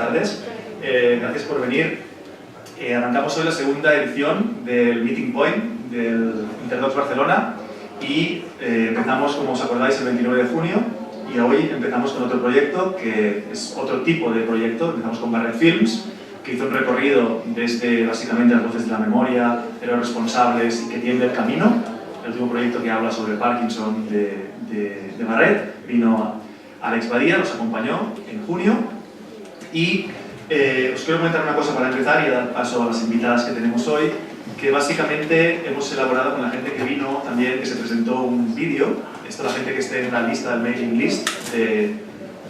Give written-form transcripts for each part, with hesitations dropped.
tardes. Gracias por venir. Arrancamos hoy la segunda edición del Meeting Point del Interdocs Barcelona y empezamos, como os acordáis, el 29 de junio y hoy empezamos con otro proyecto que es otro tipo de proyecto. Empezamos con Barret Films, que hizo un recorrido desde básicamente las voces de la memoria, de los responsables y que tiende el camino. El último proyecto que habla sobre Parkinson de Barret. Vino Alex Badía, nos acompañó en junio y os quiero comentar una cosa para empezar y dar paso a las invitadas que tenemos hoy, que básicamente hemos elaborado con la gente que vino también, que se presentó un vídeo. Esto la gente que esté en la lista del mailing list de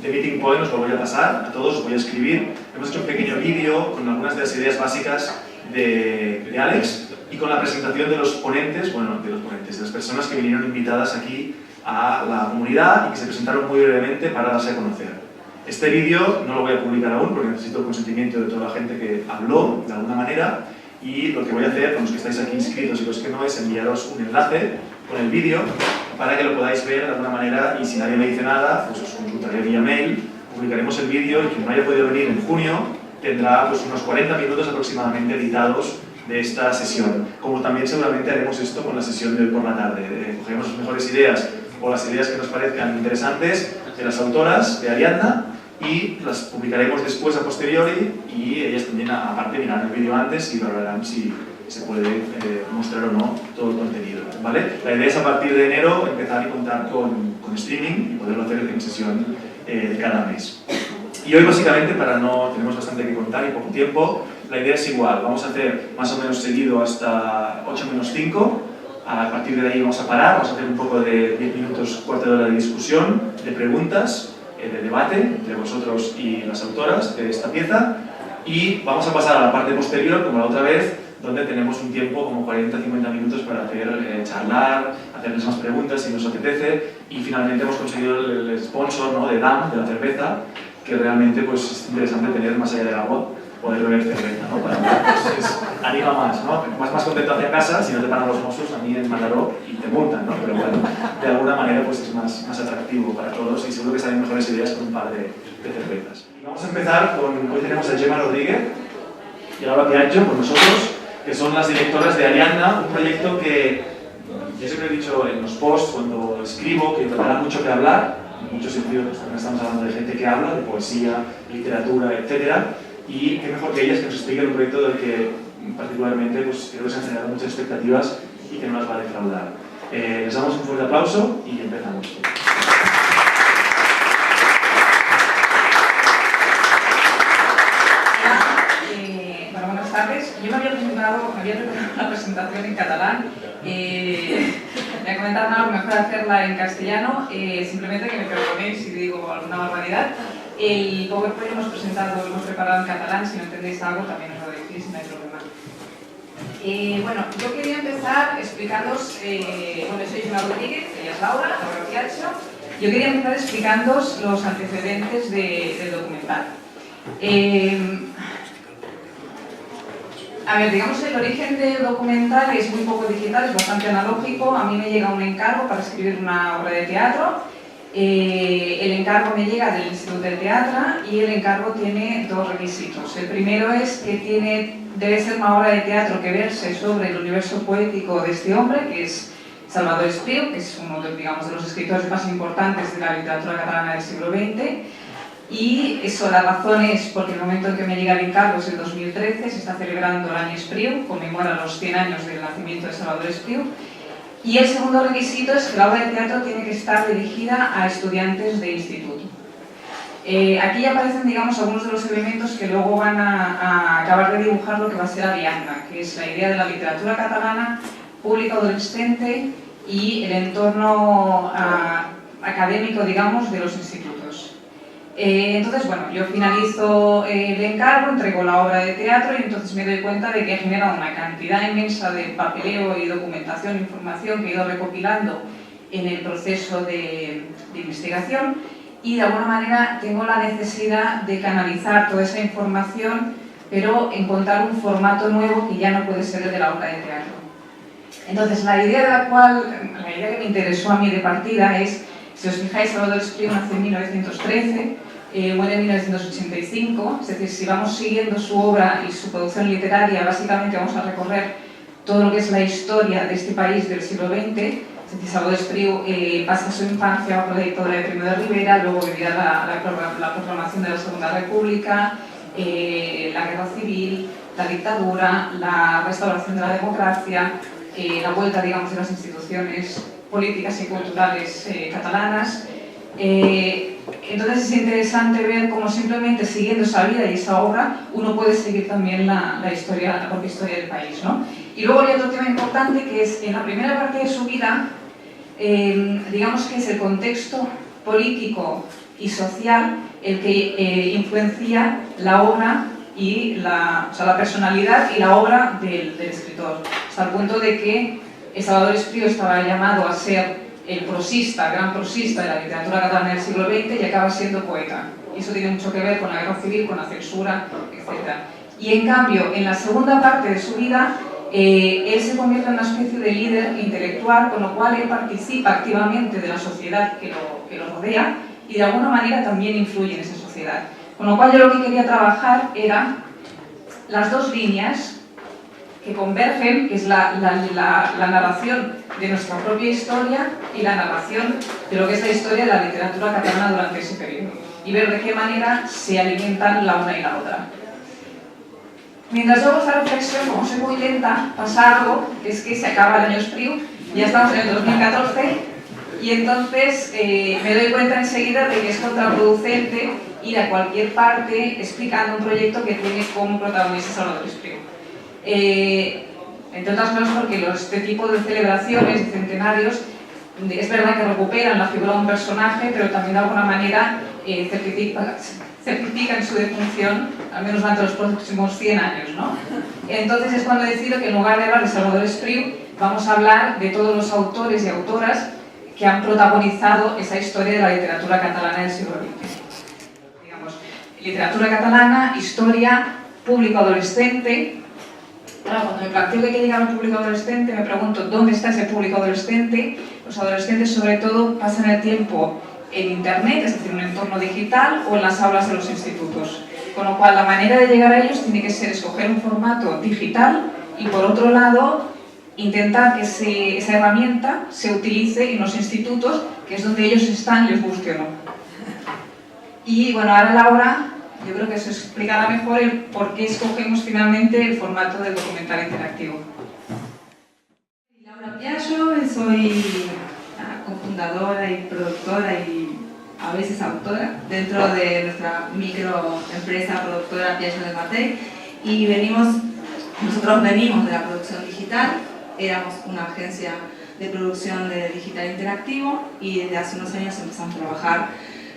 Meeting Point os lo voy a pasar, a todos os voy a escribir. Hemos hecho un pequeño vídeo con algunas de las ideas básicas de Alex y con la presentación de los ponentes, de las personas que vinieron invitadas aquí a la comunidad y que se presentaron muy brevemente para darse a conocer. Este vídeo no lo voy a publicar aún porque necesito el consentimiento de toda la gente que habló de alguna manera y lo que voy a hacer con los que estáis aquí inscritos y los que no es enviaros un enlace con el vídeo para que lo podáis ver de alguna manera y si nadie me dice nada, pues os consultaré vía mail, publicaremos el vídeo y quien no haya podido venir en junio tendrá pues, unos 40 minutos aproximadamente editados de esta sesión. Como también seguramente haremos esto con la sesión de hoy por la tarde. Cogeremos las mejores ideas o las ideas que nos parezcan interesantes de las autoras, de Ariadna, y las publicaremos después a posteriori y ellas también aparte mirarán el vídeo antes y valorarán si se puede mostrar o no todo el contenido, ¿vale? La idea es a partir de enero empezar y contar con streaming y poderlo hacer en sesión de cada mes. Y hoy básicamente, tenemos bastante que contar y poco tiempo, la idea es igual, vamos a hacer más o menos seguido hasta 8 menos 5, a partir de ahí vamos a parar, vamos a hacer un poco de 10 minutos, cuarto de hora de discusión, de preguntas, de debate entre vosotros y las autoras de esta pieza y vamos a pasar a la parte posterior, como la otra vez, donde tenemos un tiempo como 40-50 minutos para hacer charlar, hacerles más preguntas si nos apetece y finalmente hemos conseguido el sponsor, ¿no?, de DAM, de la cerveza, que realmente pues, es interesante tener más allá del agua, poder beber cerveza, ¿no? Para pues, anima más, ¿no? Vas más contento hacia casa, si no te paran los mozos, a mí en Mataró y te multan, ¿no? Pero bueno, de alguna manera pues es más atractivo para todos y seguro que salen mejores ideas con un par de cervezas. Y vamos a empezar con, hoy tenemos a Gemma Rodríguez y a Laura Piaggio con nosotros, que son las directoras de Ariadna, un proyecto que yo siempre he dicho en los posts cuando escribo que dará mucho que hablar, en muchos sentidos estamos hablando de gente que habla, de poesía, literatura, etcétera. Y qué mejor que ellas que nos expliquen un proyecto del que particularmente pues, creo que se han generado muchas expectativas y que no las va a defraudar. Les damos un fuerte aplauso y empezamos. Bueno, buenas tardes. Yo me había preparado la presentación en catalán. Me comentaron algo, mejor hacerla en castellano. Simplemente que me perdonéis si digo alguna barbaridad. El PowerPoint lo hemos preparado en catalán, si no entendéis algo también os lo decís, no hay problema. Bueno, yo quería empezar explicándoos, soy Gemma Rodríguez, ella es Laura Piaggio. Yo quería empezar explicándoos los antecedentes del documental. A ver, digamos, el origen del documental es muy poco digital, es bastante analógico. A mí me llega un encargo para escribir una obra de teatro. El encargo me llega del Instituto del Teatro y el encargo tiene dos requisitos. El primero es que debe ser una obra de teatro que verse sobre el universo poético de este hombre, que es Salvador Espriu, que es uno de los escritores más importantes de la literatura catalana del siglo XX. Y eso, la razón es porque el momento en que me llega el encargo es el 2013, se está celebrando el año Espriu, conmemora los 100 años del nacimiento de Salvador Espriu. Y el segundo requisito es que la obra de teatro tiene que estar dirigida a estudiantes de instituto. Aquí aparecen, algunos de los elementos que luego van a acabar de dibujar lo que va a ser Ariadna, que es la idea de la literatura catalana, público adolescente y el entorno académico, de los institutos. Entonces, yo finalizo el encargo, entrego la obra de teatro y entonces me doy cuenta de que he generado una cantidad inmensa de papeleo y documentación, información que he ido recopilando en el proceso de investigación y de alguna manera tengo la necesidad de canalizar toda esa información, pero encontrar un formato nuevo que ya no puede ser el de la obra de teatro. Entonces, la idea que me interesó a mí de partida es, si os fijáis, Salvador Espriu nació en 1913, muere en 1985, es decir, si vamos siguiendo su obra y su producción literaria, básicamente vamos a recorrer todo lo que es la historia de este país del siglo XX. Es decir, Salvador Espriu pasa su infancia bajo la dictadura de Primo de Rivera, luego vivirá la proclamación de la Segunda República, la Guerra Civil, la dictadura, la restauración de la democracia, la vuelta, digamos, de las instituciones políticas y culturales catalanas. Entonces es interesante ver cómo simplemente siguiendo esa vida y esa obra uno puede seguir también la propia historia del país, ¿no? Y luego hay otro tema importante que es en la primera parte de su vida, digamos que es el contexto político y social el que influencia la obra y la personalidad y la obra del escritor, hasta el punto de que Salvador Espriu estaba llamado a ser el prosista, gran prosista de la literatura catalana del siglo XX y acaba siendo poeta. Y eso tiene mucho que ver con la guerra civil, con la censura, etc. Y en cambio, en la segunda parte de su vida, él se convierte en una especie de líder intelectual, con lo cual él participa activamente de la sociedad que lo rodea y de alguna manera también influye en esa sociedad. Con lo cual yo lo que quería trabajar era las dos líneas que convergen, que es la narración de nuestra propia historia y la narración de lo que es la historia de la literatura catalana durante ese periodo, y ver de qué manera se alimentan la una y la otra. Mientras yo hago esta reflexión, como soy muy lenta, pasa algo, que es que se acaba el año Espriu, ya estamos en el 2014, y entonces me doy cuenta enseguida de que es contraproducente ir a cualquier parte explicando un proyecto que tiene como protagonista Salvador Espriu. Entre otras cosas porque este tipo de celebraciones, de centenarios, es verdad que recuperan la figura de un personaje, pero también de alguna manera certifican su defunción, al menos durante los próximos 100 años, ¿no? Entonces es cuando decido que en lugar de hablar de Salvador Espriu, vamos a hablar de todos los autores y autoras que han protagonizado esa historia de la literatura catalana del siglo XX. Digamos, literatura catalana, historia, público adolescente. Claro, cuando me planteo que hay que llegar a un público adolescente, me pregunto ¿dónde está ese público adolescente? Los adolescentes sobre todo pasan el tiempo en internet, es decir, en un entorno digital o en las aulas de los institutos. Con lo cual la manera de llegar a ellos tiene que ser escoger un formato digital y por otro lado intentar que esa herramienta se utilice en los institutos, que es donde ellos están, les guste o no. Y bueno, ahora Laura, yo creo que eso explicará mejor el por qué escogemos finalmente el formato del documental interactivo. Laura Piaggio, soy cofundadora y productora y a veces autora dentro de nuestra microempresa productora Piaggio de Matei, y nosotros venimos de la producción digital, éramos una agencia de producción de digital interactivo y desde hace unos años empezamos a trabajar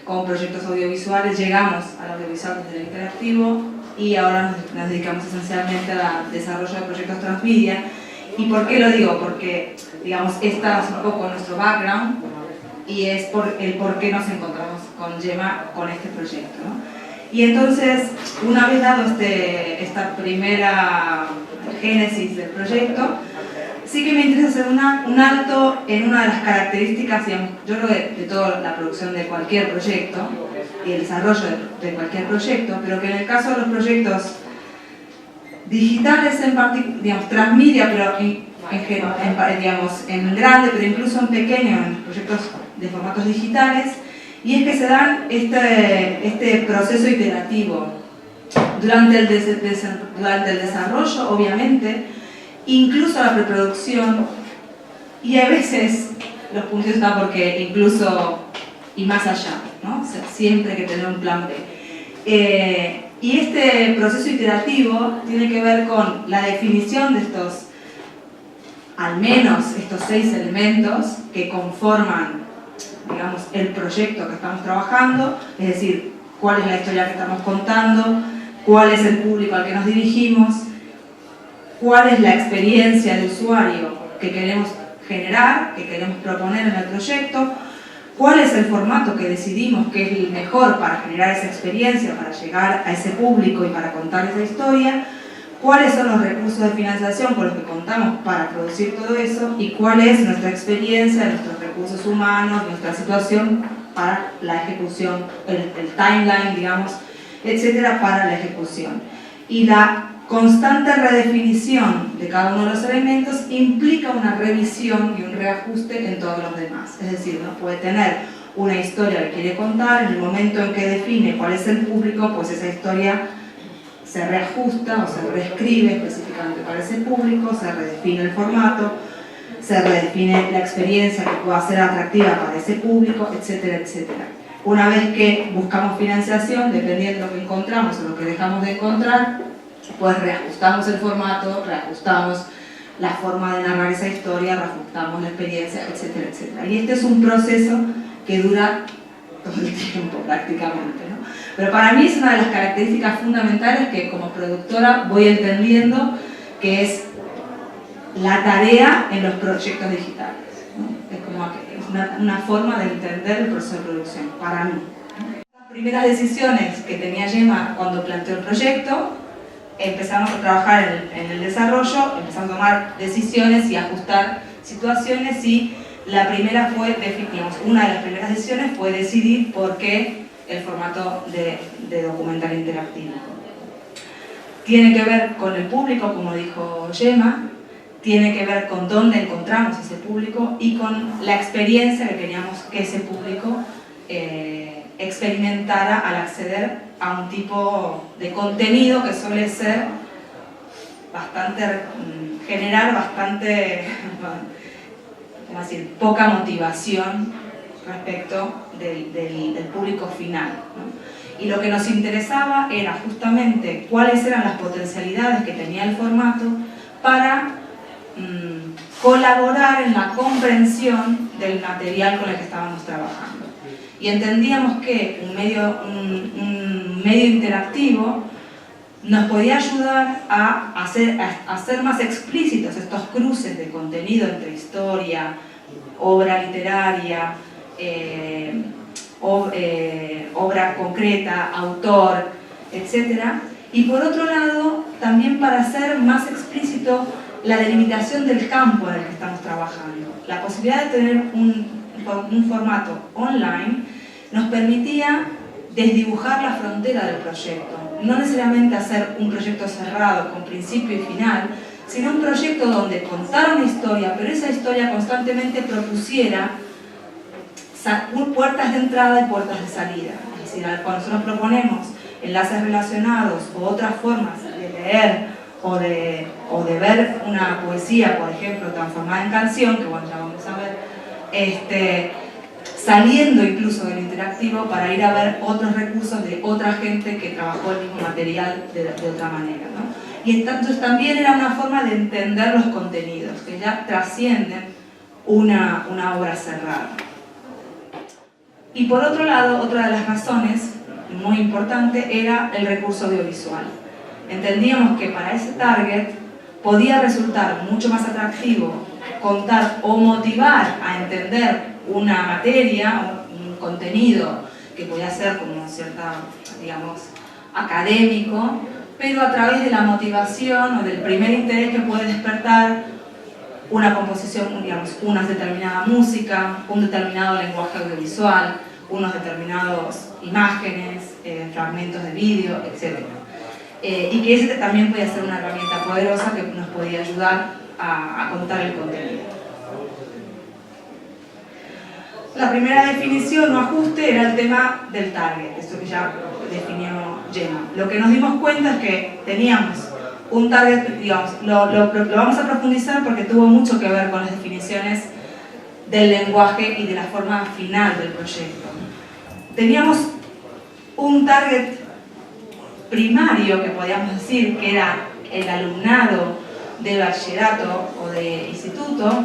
con proyectos audiovisuales, llegamos al audiovisual desde el interactivo y ahora nos dedicamos esencialmente al desarrollo de proyectos transmedia. ¿Y por qué lo digo? Porque, digamos, este es un poco nuestro background y es el por qué nos encontramos con Gemma con este proyecto, ¿no? Y entonces, una vez dado esta primera génesis del proyecto, sí que me interesa hacer un alto en una de las características, digamos, yo creo de toda la producción de cualquier proyecto y el desarrollo de cualquier proyecto, pero que en el caso de los proyectos digitales en particular, digamos, transmedia, pero en grande, pero incluso en pequeño, en proyectos de formatos digitales, y es que se dan este proceso iterativo durante el desarrollo, obviamente, incluso la preproducción, y a veces los puntos están porque incluso y más allá, ¿no? O sea, siempre hay que tener un plan B. Y este proceso iterativo tiene que ver con la definición de al menos estos 6 elementos que conforman, digamos, el proyecto que estamos trabajando, es decir, cuál es la historia que estamos contando, cuál es el público al que nos dirigimos, cuál es la experiencia de usuario que queremos generar, que queremos proponer en el proyecto, cuál es el formato que decidimos que es el mejor para generar esa experiencia, para llegar a ese público y para contar esa historia, cuáles son los recursos de financiación con los que contamos para producir todo eso y cuál es nuestra experiencia, nuestros recursos humanos, nuestra situación para la ejecución, el timeline, digamos, etcétera, para la ejecución. Y la constante redefinición de cada uno de los elementos implica una revisión y un reajuste en todos los demás. Es decir, uno puede tener una historia que quiere contar, en el momento en que define cuál es el público, pues esa historia se reajusta o se reescribe específicamente para ese público, se redefine el formato, se redefine la experiencia que pueda ser atractiva para ese público, etcétera, etcétera. Una vez que buscamos financiación, dependiendo de lo que encontramos o lo que dejamos de encontrar, pues reajustamos el formato, reajustamos la forma de narrar esa historia, reajustamos la experiencia, etcétera, etcétera. Y este es un proceso que dura todo el tiempo prácticamente, ¿no? Pero para mí es una de las características fundamentales que como productora voy entendiendo que es la tarea en los proyectos digitales, ¿no? Es como una forma de entender el proceso de producción, para mí. Las primeras decisiones que tenía Gemma cuando planteó el proyecto, empezamos a trabajar en el desarrollo, empezamos a tomar decisiones y ajustar situaciones, y la primera fue, digamos, una de las primeras decisiones fue decidir por qué el formato de documental interactivo. Tiene que ver con el público, como dijo Gemma, tiene que ver con dónde encontramos ese público y con la experiencia que queríamos que ese público experimentara al acceder a un tipo de contenido que suele ser bastante, generar bastante, ¿cómo decir?, poca motivación respecto del público final, ¿no? Y lo que nos interesaba era justamente cuáles eran las potencialidades que tenía el formato para colaborar en la comprensión del material con el que estábamos trabajando. Y entendíamos que un medio interactivo nos podía ayudar a hacer más explícitos estos cruces de contenido entre historia, obra literaria, obra concreta, autor, etc. Y por otro lado, también para hacer más explícito la delimitación del campo en el que estamos trabajando. La posibilidad de tener un formato online nos permitía desdibujar la frontera del proyecto. No necesariamente hacer un proyecto cerrado con principio y final, sino un proyecto donde contar una historia, pero esa historia constantemente propusiera puertas de entrada y puertas de salida. Es decir, cuando nosotros proponemos enlaces relacionados o otras formas de leer o de ver una poesía, por ejemplo, transformada en canción, que bueno, ya vamos a ver, saliendo incluso del interactivo para ir a ver otros recursos de otra gente que trabajó el mismo material de otra manera, ¿no? Y entonces también era una forma de entender los contenidos, que ya trascienden una obra cerrada. Y por otro lado, otra de las razones muy importante era el recurso audiovisual. Entendíamos que para ese target podía resultar mucho más atractivo contar o motivar a entender una materia o un contenido que podía ser como cierta, digamos, académico, pero a través de la motivación o del primer interés que puede despertar una composición, digamos, una determinada música, un determinado lenguaje audiovisual, unos determinados imágenes, fragmentos de vídeo, etc. Y que ese también podía ser una herramienta poderosa que nos podía ayudar a contar el contenido. La primera definición o ajuste era el tema del target, esto que ya definió Gemma. Lo que nos dimos cuenta es que teníamos un target, digamos, lo vamos a profundizar porque tuvo mucho que ver con las definiciones del lenguaje y de la forma final del proyecto. Teníamos un target primario, que podíamos decir que era el alumnado de bachillerato o de instituto,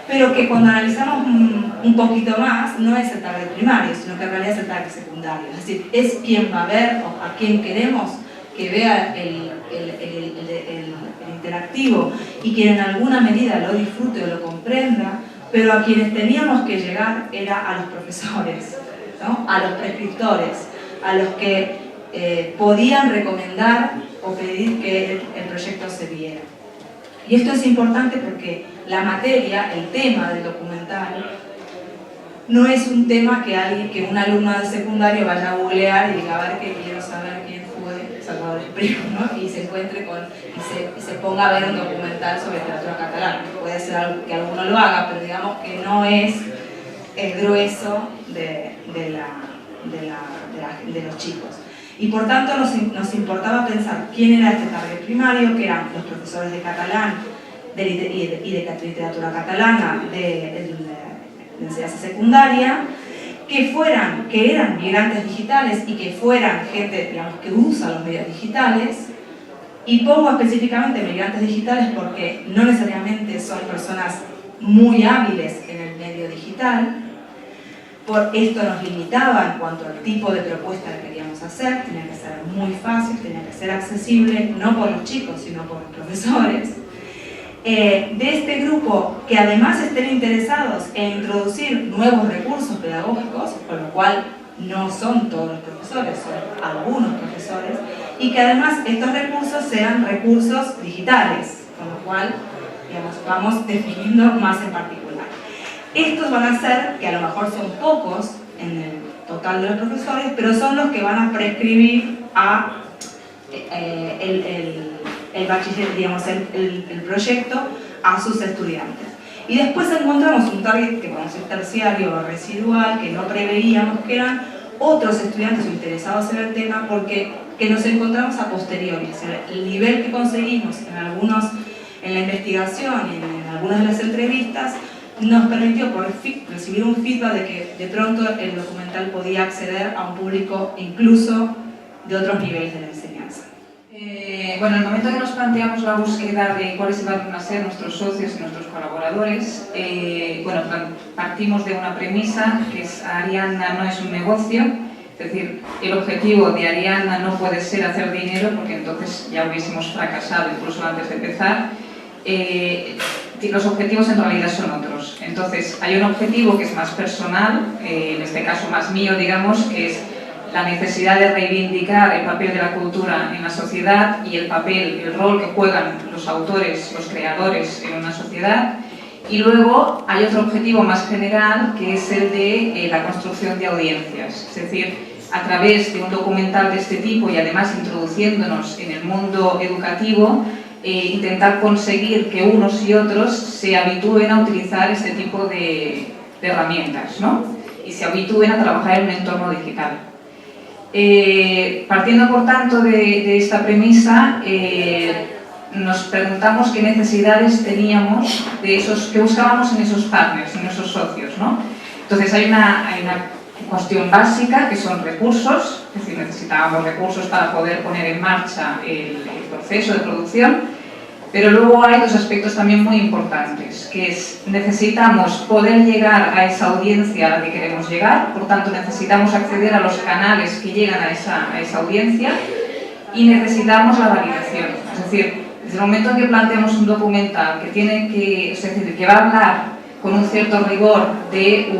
pero que cuando analizamos un poquito más, no es el target primario, sino que en realidad es el target secundario. Es decir, es quien va a ver o a quien queremos que vea el interactivo y quien en alguna medida lo disfrute o lo comprenda, pero a quienes teníamos que llegar era a los profesores, ¿no? A los prescriptores, a los que podían recomendar o pedir que el proyecto se viera. Y esto es importante porque la materia, el tema del documental, no es un tema que un alumno de secundario vaya a googlear y diga, a ver, que quiero saber quién fue Salvador Espriu, ¿no? Y se encuentre y se ponga a ver un documental sobre literatura catalana. Puede ser algo que alguno lo haga, pero digamos que no es el grueso de los chicos. Y por tanto nos importaba pensar quién era este target primario, que eran los profesores de catalán y de literatura catalana de enseñanza secundaria, que eran migrantes digitales y que fueran gente, digamos, que usa los medios digitales. Y pongo específicamente migrantes digitales porque no necesariamente son personas muy hábiles en el medio digital. Por esto nos limitaba en cuanto al tipo de propuesta que queríamos hacer. Tenía que ser muy fácil, tenía que ser accesible, no por los chicos, sino por los profesores. De este grupo, que además estén interesados en introducir nuevos recursos pedagógicos, con lo cual no son todos los profesores, son algunos profesores, y que además estos recursos sean recursos digitales, con lo cual, digamos, vamos definiendo más en particular. Estos van a ser, que a lo mejor son pocos en el total de los profesores, pero son los que van a prescribir a el bachiller, digamos, el proyecto a sus estudiantes. Y después encontramos un target que podemos decir terciario o residual, que no preveíamos, que eran otros estudiantes interesados en el tema, porque que nos encontramos a posteriori. O sea, el nivel que conseguimos en la investigación y en algunas de las entrevistas nos permitió recibir un feedback de que de pronto el documental podía acceder a un público incluso de otros niveles de la enseñanza. Bueno, en el momento que nos planteamos la búsqueda de cuáles iban a ser nuestros socios y nuestros colaboradores, bueno, partimos de una premisa que es: Arianna no es un negocio, es decir, el objetivo de Arianna no puede ser hacer dinero, porque entonces ya hubiésemos fracasado incluso antes de empezar. Los objetivos en realidad son otros. Entonces, hay un objetivo que es más personal, en este caso más mío, digamos, que es la necesidad de reivindicar el papel de la cultura en la sociedad y el rol que juegan los autores, los creadores en una sociedad. Y luego hay otro objetivo más general, que es el de la construcción de audiencias. Es decir, a través de un documental de este tipo y además introduciéndonos en el mundo educativo, intentar conseguir que unos y otros se habitúen a utilizar este tipo de herramientas, ¿no? Y se habitúen a trabajar en un entorno digital. Partiendo, por tanto, de esta premisa, nos preguntamos qué necesidades teníamos de esos, que buscábamos en esos partners, en esos socios, ¿no? Entonces hay una cuestión básica, que son recursos, es decir, necesitábamos recursos para poder poner en marcha el proceso de producción, pero luego hay dos aspectos también muy importantes, que es: necesitamos poder llegar a esa audiencia a la que queremos llegar, por tanto necesitamos acceder a los canales que llegan a esa audiencia, y necesitamos la validación. Es decir, desde el momento en que planteamos un documental que va a hablar con un cierto rigor de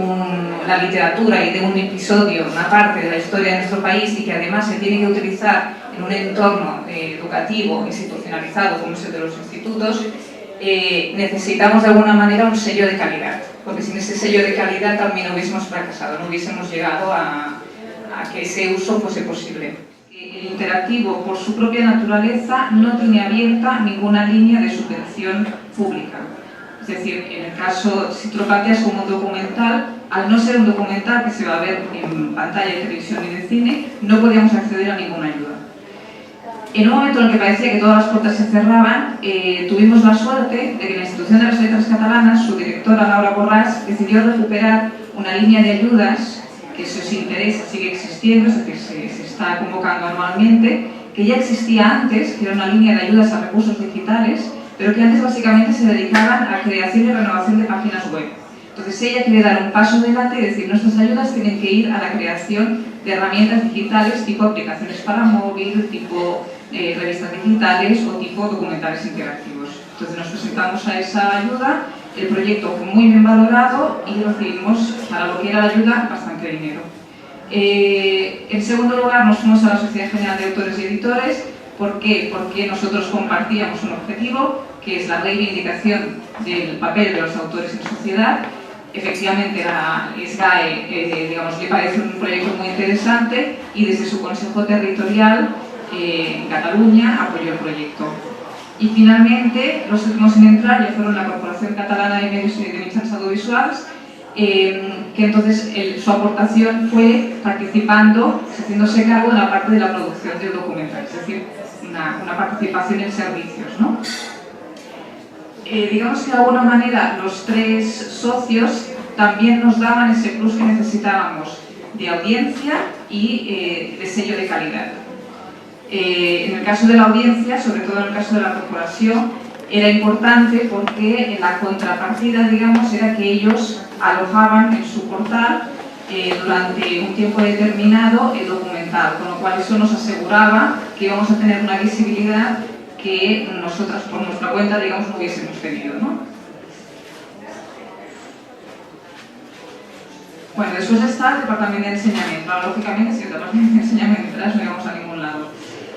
la literatura y de un episodio, una parte de la historia de nuestro país, y que además se tiene que utilizar en un entorno educativo institucionalizado como es el de los institutos, necesitamos de alguna manera un sello de calidad, porque sin ese sello de calidad también hubiésemos fracasado, no hubiésemos llegado a que ese uso fuese posible. El interactivo, por su propia naturaleza, no tiene abierta ninguna línea de subvención pública. Es decir, en el caso, si tú lo planteas como un documental, al no ser un documental que se va a ver en pantalla de televisión y de cine, no podíamos acceder a ninguna ayuda. En un momento en el que parecía que todas las puertas se cerraban, tuvimos la suerte de que la Institución de las Letras Catalanas, su directora Laura Borràs, decidió recuperar una línea de ayudas que, si os interesa, sigue existiendo, es decir, se está convocando anualmente, que ya existía antes, que era una línea de ayudas a recursos digitales, pero que antes básicamente se dedicaban a creación y renovación de páginas web. Entonces ella quiere dar un paso adelante y decir: nuestras ayudas tienen que ir a la creación de herramientas digitales tipo aplicaciones para móvil, tipo revistas digitales o tipo documentales interactivos. Entonces nos presentamos a esa ayuda, el proyecto fue muy bien valorado y recibimos, para lo que era la ayuda, bastante dinero. En segundo lugar, nos fuimos a la Sociedad General de Autores y Editores. ¿Por qué? Porque nosotros compartíamos un objetivo, que es la reivindicación del papel de los autores en sociedad, efectivamente la SGAE digamos, le parece un proyecto muy interesante y desde su Consejo Territorial en Cataluña apoyó el proyecto. Y finalmente, los últimos en entrar ya fueron la Corporación Catalana de Medios y de Mitjans Audiovisuals, que entonces su aportación fue participando, haciéndose cargo de la parte de la producción del documental, es decir, una participación en servicios, ¿no? Digamos que de alguna manera los tres socios también nos daban ese plus que necesitábamos de audiencia y de sello de calidad. En el caso de la audiencia, sobre todo en el caso de la corporación, era importante porque la contrapartida, digamos, era que ellos alojaban en su portal durante un tiempo determinado el documental, con lo cual eso nos aseguraba que íbamos a tener una visibilidad que nosotras por nuestra cuenta, digamos, no hubiésemos tenido, ¿no? Bueno, después está el Departamento de Enseñamiento. Lógicamente, si el Departamento de Enseñamiento no íbamos a ningún lado.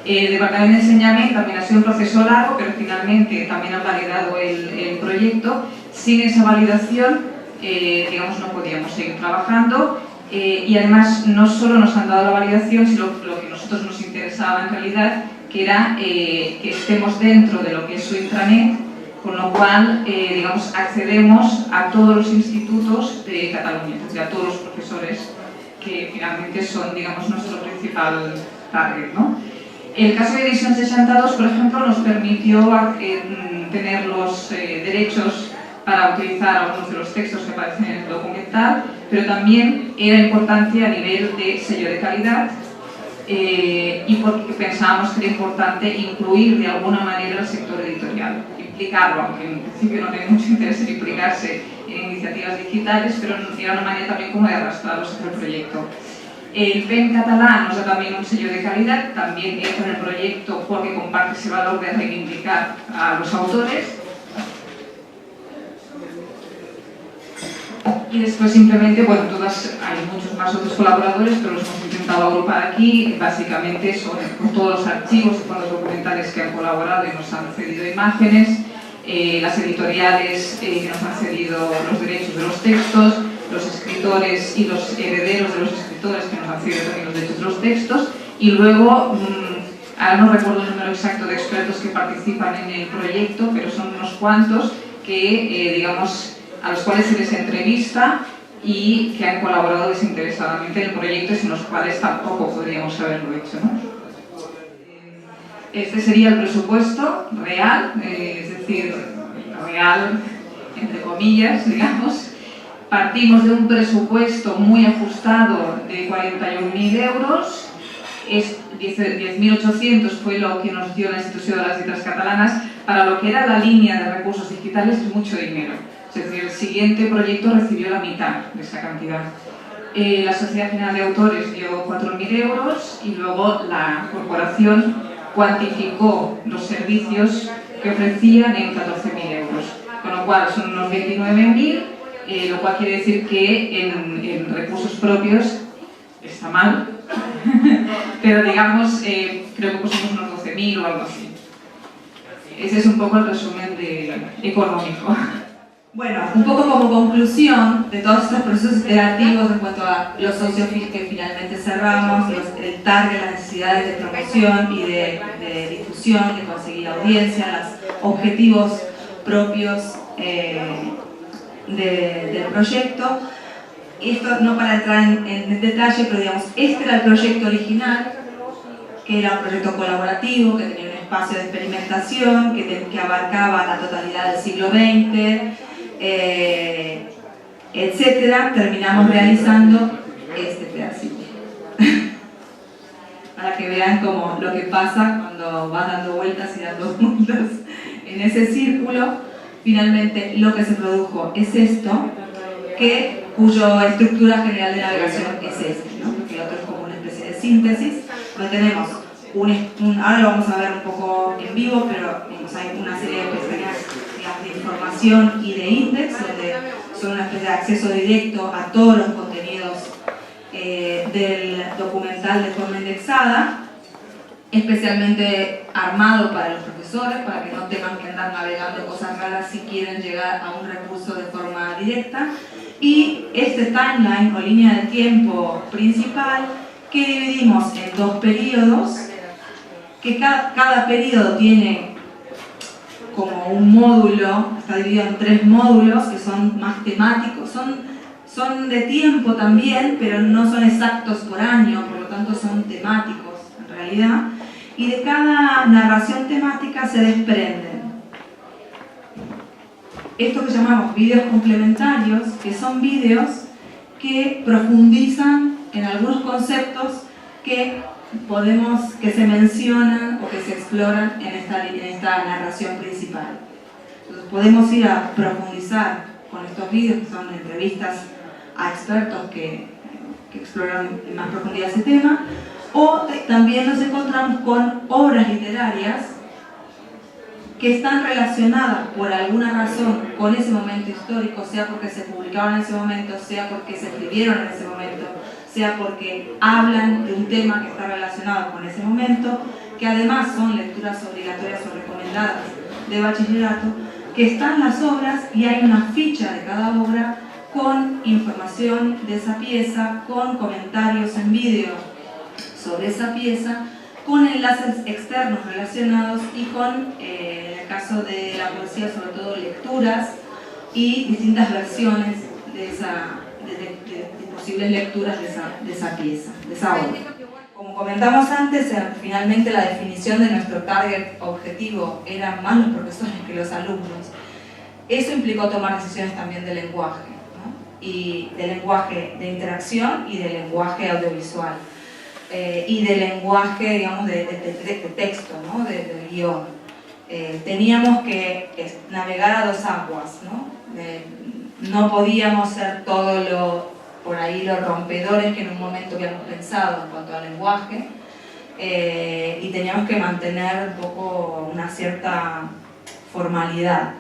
El Departamento de Enseñamiento también ha sido un proceso largo, pero finalmente también ha validado el proyecto. Sin esa validación, digamos, no podíamos seguir trabajando. Y además, no solo nos han dado la validación, sino lo que a nosotros nos interesaba en realidad, que era que estemos dentro de lo que es su intranet, con lo cual, digamos, accedemos a todos los institutos de Cataluña, es decir, a todos los profesores que finalmente son, digamos, nuestro principal target, ¿no? El caso de Edición 62, por ejemplo, nos permitió tener los derechos para utilizar algunos de los textos que aparecen en el documental, pero también era importante a nivel de sello de calidad y porque pensábamos que era importante incluir de alguna manera el sector editorial, implicarlo, aunque en principio no tenía mucho interés en implicarse en iniciativas digitales, pero era una manera también como de arrastrarlos hacia el proyecto. El PEN catalán nos da también un sello de calidad, también entra en el proyecto porque comparte ese valor de reivindicar a los autores. Y después simplemente, bueno, hay muchos más otros colaboradores, pero los hemos intentado agrupar aquí. Básicamente son todos los archivos y los documentales que han colaborado y nos han cedido imágenes, las editoriales que nos han cedido los derechos de los textos, los escritores y los herederos de los escritores que nos han cedido también los derechos de los textos, y luego, ahora no recuerdo el número exacto de expertos que participan en el proyecto, pero son unos cuantos que, digamos, a los cuales se les entrevista y que han colaborado desinteresadamente en el proyecto y sin los cuales tampoco podríamos haberlo hecho, ¿no? Este sería el presupuesto real, es decir, real entre comillas, digamos. Partimos de un presupuesto muy ajustado de 41.000 euros, 10.800 fue lo que nos dio la Institución de las Letras Catalanas. Para lo que era la línea de recursos digitales es mucho dinero. Es decir, el siguiente proyecto recibió la mitad de esa cantidad. La Sociedad General de Autores dio 4.000 euros y luego la corporación cuantificó los servicios que ofrecían en 14.000 euros. Con lo cual son unos 29.000, lo cual quiere decir que en recursos propios está mal, pero digamos, creo que pusimos unos 12.000 o algo así. Ese es un poco el resumen económico. Bueno, un poco como conclusión de todos estos procesos iterativos en cuanto a los socios que finalmente cerramos, el target, las necesidades de promoción y de difusión, de conseguir audiencia, los objetivos propios del proyecto. Esto no para entrar en detalle, pero digamos, este era el proyecto original, que era un proyecto colaborativo, que tenía un espacio de experimentación, que abarcaba la totalidad del siglo XX, etcétera. Terminamos realizando este pedacito para que vean como lo que pasa cuando vas dando vueltas y dando vueltas en ese círculo. Finalmente lo que se produjo es esto, cuya estructura general de navegación es este, ¿no? Que otro es como una especie de síntesis. Lo tenemos ahora lo vamos a ver un poco en vivo, pero hay una serie de pestañas de información y de index, donde son una especie de acceso directo a todos los contenidos del documental de forma indexada, especialmente armado para los profesores, para que no tengan que andar navegando cosas raras si quieren llegar a un recurso de forma directa. y este timeline o línea de tiempo principal que dividimos en 2 periodos, que cada periodo tiene como un módulo, está dividido en 3 módulos que son más temáticos, son de tiempo también, pero no son exactos por año, por lo tanto son temáticos en realidad, y de cada narración temática se desprenden esto que llamamos vídeos complementarios, que son vídeos que profundizan en algunos conceptos que se mencionan o que se exploran en esta narración principal. Entonces podemos ir a profundizar con estos vídeos, que son entrevistas a expertos que exploran en más profundidad ese tema, o también nos encontramos con obras literarias que están relacionadas por alguna razón con ese momento histórico, sea porque se publicaron en ese momento, sea porque se escribieron en ese momento, sea porque hablan de un tema que está relacionado con ese momento, que además son lecturas obligatorias o recomendadas de bachillerato, que están las obras y hay una ficha de cada obra con información de esa pieza, con comentarios en vídeo sobre esa pieza, con enlaces externos relacionados y con, en el caso de la poesía, sobre todo lecturas y distintas versiones de posibles lecturas de esa pieza, de esa obra. Como comentamos antes, finalmente la definición de nuestro target objetivo eran más los profesores que los alumnos. Eso implicó tomar decisiones también de lenguaje, ¿no? Y de lenguaje de interacción y de lenguaje audiovisual. Y de lenguaje, digamos, de texto, ¿no? de guión. Teníamos que navegar a 2 aguas, ¿no? No podíamos ser todo por ahí los rompedores que en un momento habíamos pensado en cuanto al lenguaje, y teníamos que mantener un poco una cierta formalidad.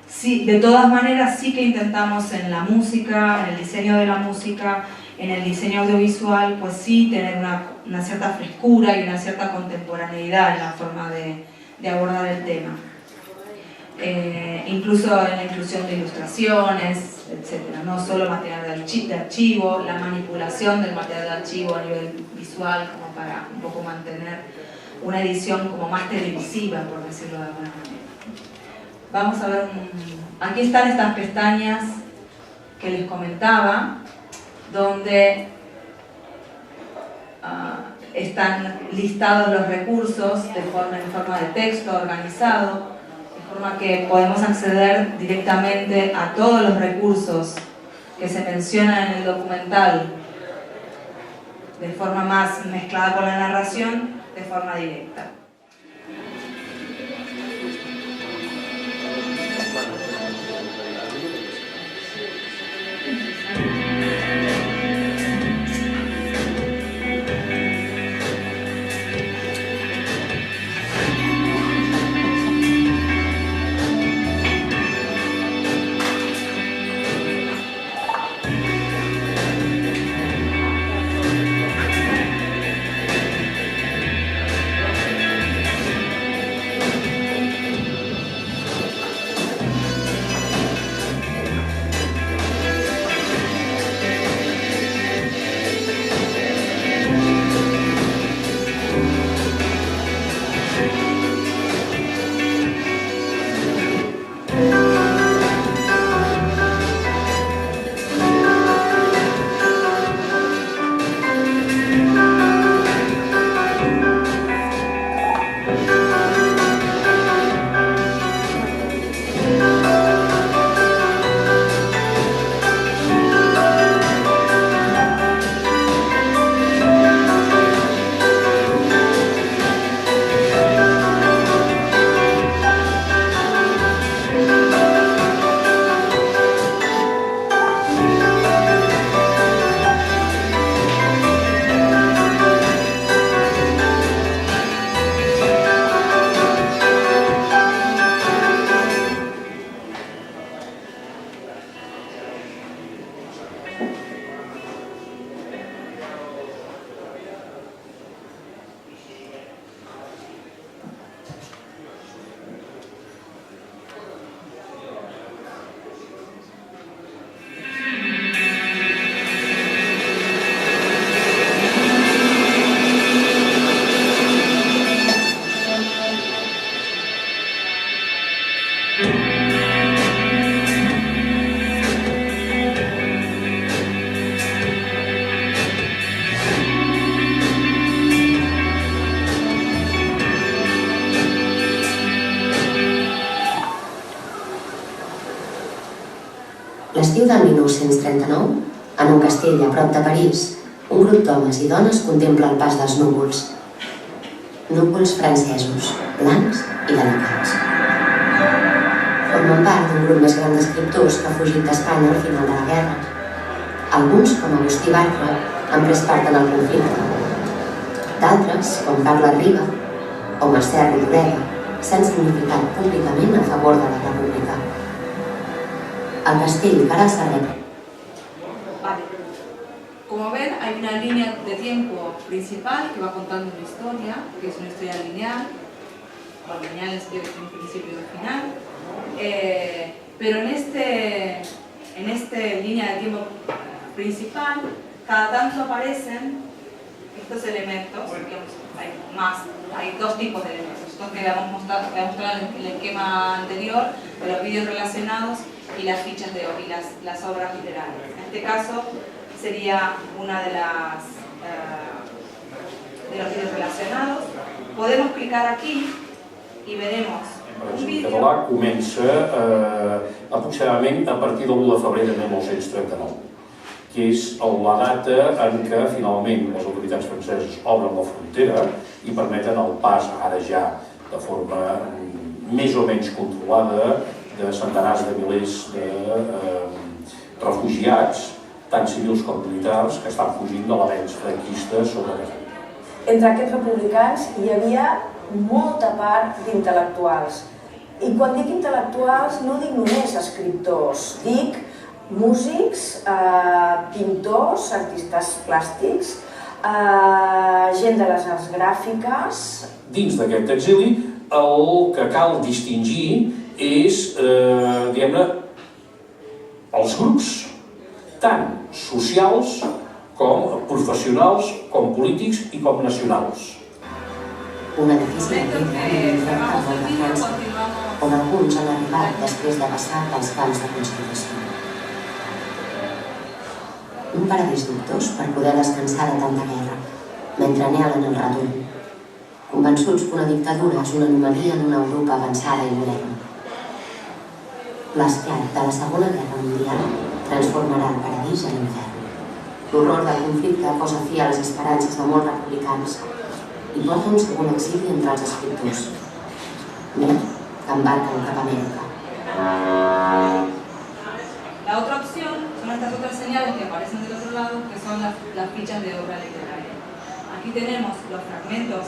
Sí, de todas maneras sí que intentamos en la música, en el diseño de la música, en el diseño audiovisual, pues sí tener una cierta frescura y una cierta contemporaneidad en la forma de abordar el tema. Incluso en la inclusión de ilustraciones, etc. No solo material de archivo, la manipulación del material de archivo a nivel visual, como para un poco mantener una edición como más televisiva, por decirlo de alguna manera. Vamos a ver, aquí están estas pestañas que les comentaba, donde están listados los recursos en forma de texto organizado, de forma que podemos acceder directamente a todos los recursos que se mencionan en el documental de forma más mezclada con la narración, de forma directa. l'estiu del 1939, en un castell a prop de París, un grup d'homes i dones contempla el pas dels núvols. Núvols francesos, blancs i delicats. Formen part d'un grup més gran d'escriptors que ha fugit d'Espanya al final de la guerra. Alguns, com Agustí Bartra, han pres part en el conflicte. D'altres, com Carles Riba o Mercè Rodoreda, s'han significat públicament a favor de la República. El castell cara al Serret. Vale. Como ven, hay una línea de tiempo principal que va contando una historia, que es una historia lineal. Bueno, lineal es un principio y un final. Pero en esta línea de tiempo principal, cada tanto aparecen estos elementos, hay dos tipos de elementos, estos que le hemos mostrado en el esquema anterior, de los vídeos relacionados y las fichas de y las obras literarias. En este caso sería una de los vídeos relacionados. Podemos clicar aquí y veremos un vídeo. El català comença aproximadament a partir de l'1 de febrer de 1939. Que és la data en què finalment les autoritats franceses obren la frontera i permeten el pas, ara ja de forma més o menys controlada, de centenars de milers de refugiats, tant civils com militars, que estan fugint de l'avenç franquista sobre Catalunya. Entre aquests republicans hi havia molta part d'intel·lectuals. I quan dic intel·lectuals no dic només escriptors, dic músics, pintors, artistes plàstics, gent de les arts gràfiques. Dins d'aquest exili, el que cal distingir és, diguem-ne, els grups, tant socials com professionals, com polítics i com nacionals. Un edifici de pedra enfront al nord de França, on alguns han arribat després de passar pels camps de concentració. Un paradís dubtós per poder descansar de tanta guerra, mentre anhelen el retorn, convençuts que una dictadura és una anomalia en una Europa avançada i moderna. L'esclat de la Segona Guerra Mundial transformarà el paradís en l'infern. L'horror del conflicte posa fi a les esperances de molts republicans i porta un segon exili entre els escriptors, més que embarquen cap a Amèrica. La otra opción son estas otras señales que aparecen del otro lado, que son las fichas de obra literaria. Aquí tenemos los fragmentos,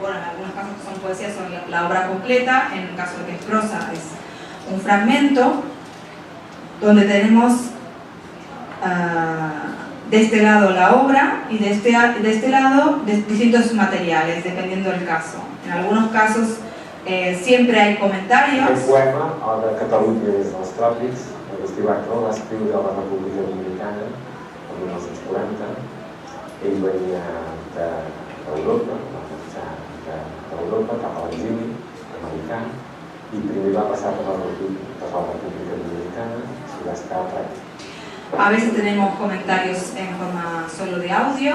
bueno, en algunos casos que son poesías, son la obra completa, en el caso de que es prosa es un fragmento, donde tenemos de este lado la obra y de este lado distintos materiales, dependiendo del caso. En algunos casos siempre hay comentarios. El poema, el de Catalunya des dels tròpics, Agustí Bartra va escriure a la República Dominicana el 1940. Ell venia d'Europa, va marxar d'Europa cap a l'exili americà i primer va passar per la República Dominicana i va estar a pràctic. A veces tenemos comentarios en forma solo de audio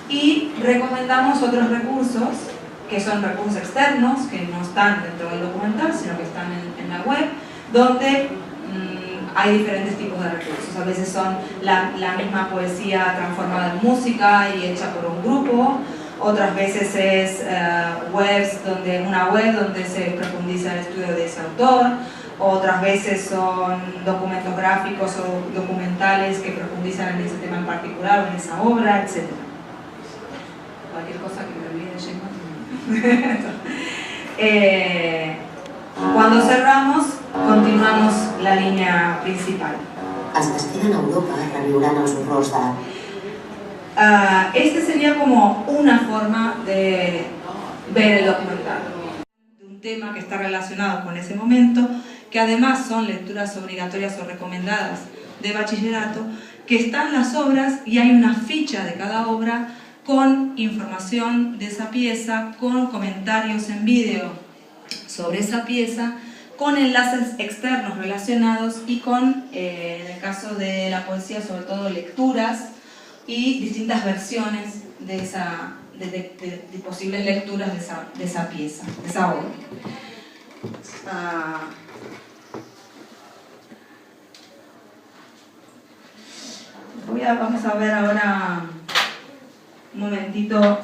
y recomendamos otros recursos que son recursos externos, que no están dentro del documental, sino que están en la web, donde hay diferentes tipos de recursos. A veces son la misma poesía transformada en música y hecha por un grupo, otras veces es una web donde se profundiza el estudio de ese autor, otras veces son documentos gráficos o documentales que profundizan en ese tema en particular o en esa obra, etc. Cualquier cosa que me olvide, cuando cerramos, continuamos la línea principal. Els que es queden a Europa reviuran els horrors de la... Este sería como una forma de ver el documental. De un tema que está relacionado con ese momento, que además son lecturas obligatorias o recomendadas de bachillerato, que están las obras y hay una ficha de cada obra con información de esa pieza, con comentarios en vídeo sobre esa pieza, con enlaces externos relacionados y con, en el caso de la poesía, sobre todo lecturas y distintas versiones de posibles lecturas de esa pieza, de esa obra. Vamos a ver ahora un momentito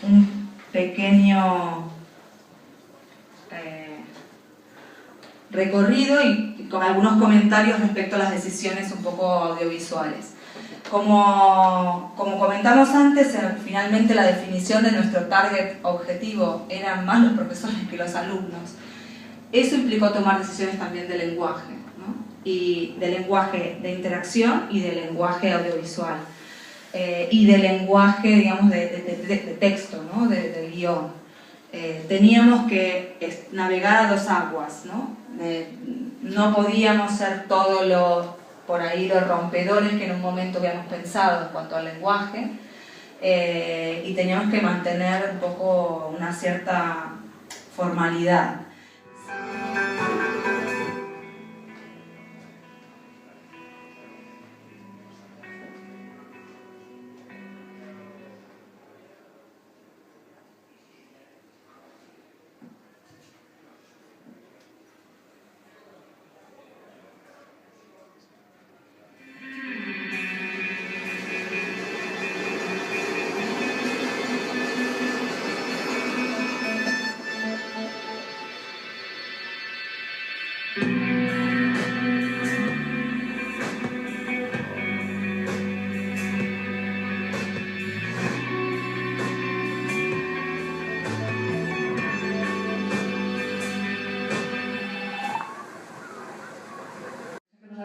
un pequeño recorrido y con algunos comentarios respecto a las decisiones un poco audiovisuales. Como comentamos antes, finalmente la definición de nuestro target objetivo eran más los profesores que los alumnos. Eso implicó tomar decisiones también de lenguaje, ¿no? Y de lenguaje de interacción y de lenguaje audiovisual. Y de lenguaje, digamos, de texto, ¿no? De guión. Teníamos que navegar a dos aguas, ¿no? No podíamos ser todo lo, por ahí, los rompedores que en un momento habíamos pensado en cuanto al lenguaje, y teníamos que mantener un poco una cierta formalidad.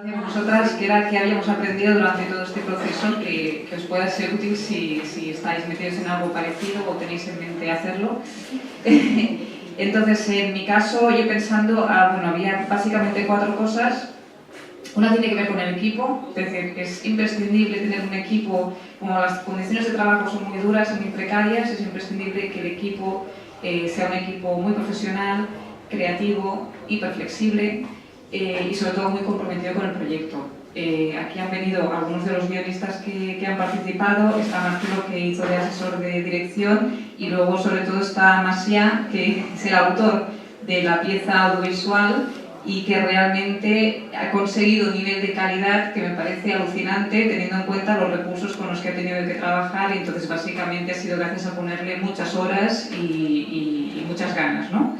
Nosotras, que era que habíamos aprendido durante todo este proceso que os pueda ser útil si estáis metidos en algo parecido o tenéis en mente hacerlo. Entonces, en mi caso, yo pensando, bueno, había básicamente 4 cosas. Una tiene que ver con el equipo, es decir, que es imprescindible tener un equipo, como las condiciones de trabajo son muy duras y muy precarias, es imprescindible que el equipo sea un equipo muy profesional, creativo, hiperflexible, y sobre todo muy comprometido con el proyecto. Aquí han venido algunos de los guionistas que han participado, está Marcelo, que hizo de asesor de dirección, y luego sobre todo está Masia, que es el autor de la pieza audiovisual y que realmente ha conseguido un nivel de calidad que me parece alucinante, teniendo en cuenta los recursos con los que ha tenido que trabajar, y entonces básicamente ha sido gracias a ponerle muchas horas y muchas ganas, ¿no?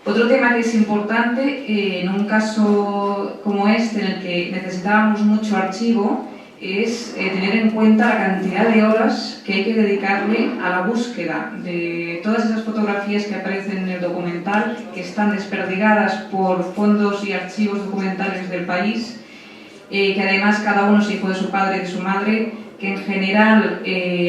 Otro tema que es importante, en un caso como este, en el que necesitábamos mucho archivo, es tener en cuenta la cantidad de horas que hay que dedicarle a la búsqueda de todas esas fotografías que aparecen en el documental, que están desperdigadas por fondos y archivos documentales del país, que además cada uno es hijo de su padre y de su madre, que en general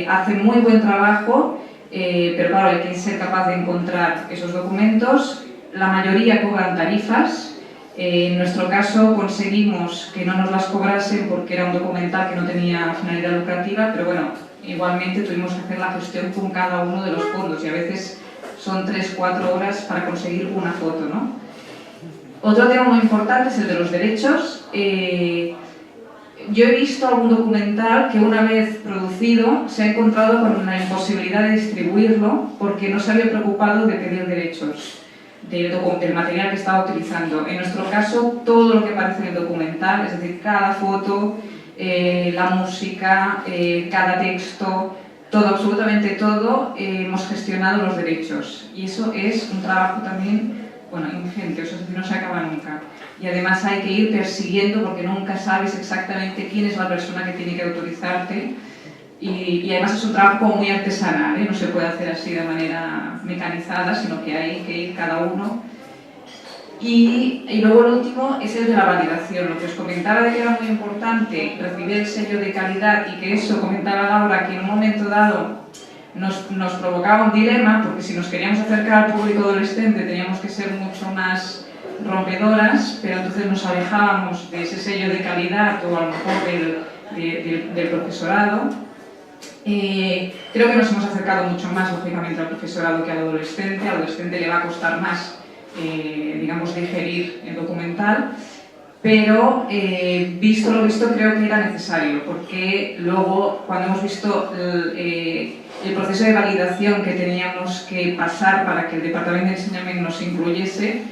hacen muy buen trabajo, pero claro, hay que ser capaz de encontrar esos documentos. La mayoría cobran tarifas. En nuestro caso conseguimos que no nos las cobrasen porque era un documental que no tenía finalidad lucrativa, pero bueno, igualmente tuvimos que hacer la gestión con cada uno de los fondos y a veces son 3-4 horas para conseguir una foto, ¿no? Otro tema muy importante es el de los derechos. Yo he visto algún documental que una vez producido se ha encontrado con la imposibilidad de distribuirlo porque no se había preocupado de pedir derechos del material que estaba utilizando. En nuestro caso, todo lo que aparece en el documental, es decir, cada foto, la música, cada texto, todo, absolutamente todo, hemos gestionado los derechos. Y eso es un trabajo también, bueno, ingente, es decir, no se acaba nunca. Y además hay que ir persiguiendo porque nunca sabes exactamente quién es la persona que tiene que autorizarte. Y además es un trabajo como muy artesanal, no se puede hacer así de manera mecanizada, sino que hay que ir cada uno. Y luego el último es el de la validación, lo que os comentaba de que era muy importante recibir el sello de calidad y que eso, comentaba Laura, que en un momento dado nos provocaba un dilema, porque si nos queríamos acercar al público adolescente teníamos que ser mucho más rompedoras, pero entonces nos alejábamos de ese sello de calidad o a lo mejor del profesorado. Creo que nos hemos acercado mucho más, lógicamente, al profesorado que al adolescente. Al adolescente le va a costar más, digamos, digerir el documental, pero visto lo visto creo que era necesario, porque luego, cuando hemos visto el proceso de validación que teníamos que pasar para que el Departamento de Enseñamiento nos incluyese,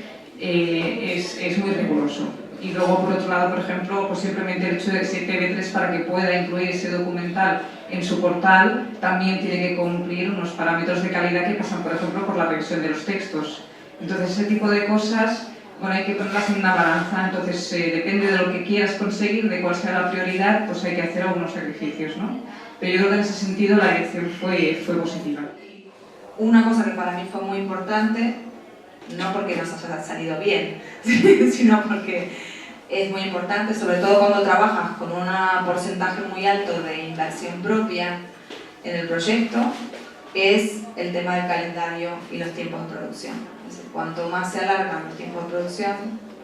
es muy riguroso. Y luego, por otro lado, por ejemplo, pues simplemente el hecho de que TV3, para que pueda incluir ese documental en su portal, también tiene que cumplir unos parámetros de calidad que pasan, por ejemplo, por la revisión de los textos. Entonces, ese tipo de cosas, bueno, hay que ponerlas en una balanza. Entonces, depende de lo que quieras conseguir, de cuál sea la prioridad, pues hay que hacer algunos sacrificios, ¿no? Pero yo creo que en ese sentido la elección fue positiva. Una cosa que para mí fue muy importante, no porque nos haya salido bien, sino porque es muy importante, sobre todo cuando trabajas con un porcentaje muy alto de inversión propia en el proyecto, es el tema del calendario y los tiempos de producción. Es decir, cuanto más se alargan los tiempos de producción,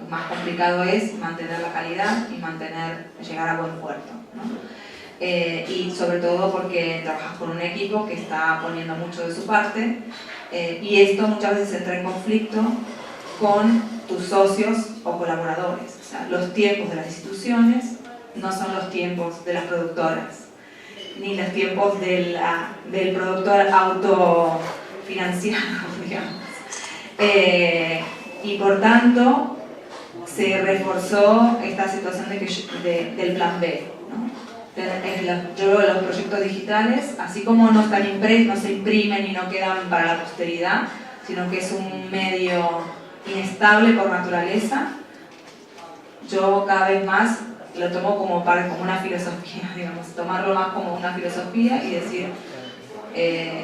más complicado es mantener la calidad y llegar a buen puerto, ¿no? Y sobre todo porque trabajas con un equipo que está poniendo mucho de su parte, y esto muchas veces entra en conflicto con tus socios o colaboradores. O sea, los tiempos de las instituciones no son los tiempos de las productoras, ni los tiempos del productor autofinanciado, digamos. Y por tanto, se reforzó esta situación del plan B, ¿no? Yo veo los proyectos digitales, así como no se imprimen y no quedan para la posteridad, sino que es un medio inestable por naturaleza, yo cada vez más lo tomo como una filosofía, digamos, tomarlo más como una filosofía y decir,